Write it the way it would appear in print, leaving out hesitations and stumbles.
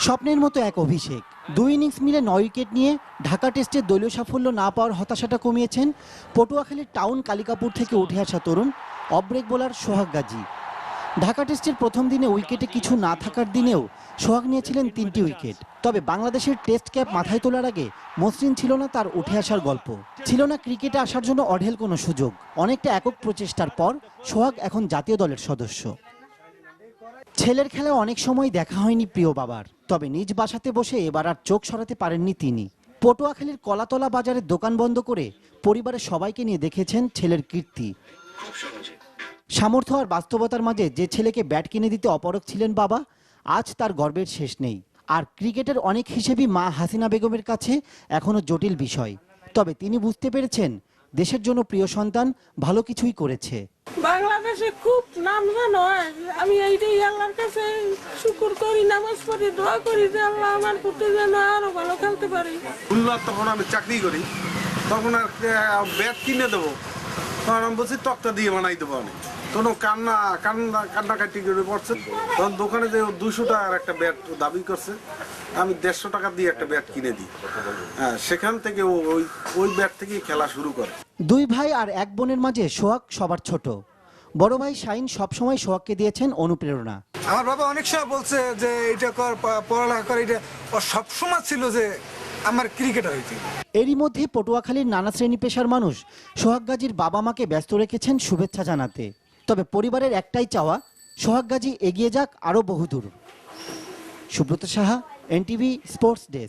স্বপ্নের মতো এক অভিষেক। 2 ইনিংস মিলে 9 উইকেট নিয়ে ঢাকা টেস্টের দলীয় সাফল্য না পাওয়ার হতাশাটা কমিয়েছেন পটুয়াখালীর টাউন কালিকাপুর থেকে উঠে আসা তরুণ off break bowler Sohag Gazi. Dhaka টেস্টের প্রথম দিনে উইকেটে কিছু না থাকার দিনেও সোহাগ নিয়েছিলেন 3টি উইকেট। তবে বাংলাদেশের টেস্ট ক্যাপ মাথায় তোলার আগে মসৃণ ছিল না তার উঠে আসার গল্প, ছিল না ক্রিকেটে আসার জন্য অঢেল কোনো সুযোগ। অনেকটা একক প্রচেষ্টার পর সোহাগ এখন জাতীয় দলের সদস্য। ছেলের খেলা অনেক সময় দেখা হয়নি প্রিয় বাবার, তবে নিজ বাসাতে বসে এবার আর চোখ সরাতে পারেননি তিনি। পটুয়াখালীর কলাতলা বাজারে দোকান বন্ধ করে পরিবারের সবাইকে নিয়ে দেখেছেন ছেলের কীর্তি। সামর্থ্য আর বাস্তবতার মাঝে যে ছেলেকে ব্যাট কিনে দিতে অপারগ ছিলেন বাবা, আজ তার গর্বের শেষ নেই। আর ক্রিকেটের অনেক হিসেবেই মা হাসিনা বেগমের কাছে এখনো জটিল বিষয়। তবে তিনি বুঝতে পেরেছেন দেশের জন্য প্রিয় সন্তান ভালো কিছুই করেছে। বাংলাদেশে খুব নাম জানো, আমি এইটাই আল্লাহর কাছে শুকর করি, নামাজ পড়ি, দোয়া করি যে আল্লাহ আমার পুত্র যেন আরো ভালো খেলতে পারে। তখন আমি চাকরি করি, তখন আর ব্যাট কিনে দেবো, তখন আমি বলছি তক্তা দিয়ে বানাই দেবো। আমি কোনো কান্নাকাটি করে পড়ছে, তখন দোকানে যে 200 টাকার একটা ব্যাট দাবি করছে, আমি 150 টাকা দিয়ে একটা ব্যাট কিনে দিই। হ্যাঁ, সেখান থেকে ওই ব্যাট থেকেই খেলা শুরু করে। 2 ভাই আর 1 বোনের মাঝে সোহাগ সবার ছোট। বড় ভাই শাহিন সবসময় সোহাগকে দিয়েছেন অনুপ্রেরণা। আমার বাবা অনেক সময় বলছে যে এটা কর, পড়ালেখা কর, এটা সবসময় ছিল যে আমার ক্রিকেটার হইতে। এরই মধ্যে পটুয়াখালীর নানা শ্রেণী পেশার মানুষ সোহাগ গাজীর বাবা মাকে ব্যস্ত রেখেছেন শুভেচ্ছা জানাতে। তবে পরিবারের একটাই চাওয়া, সোহাগ গাজী এগিয়ে যাক আরও বহুদূর। Subrata Saha, NTV sports desk.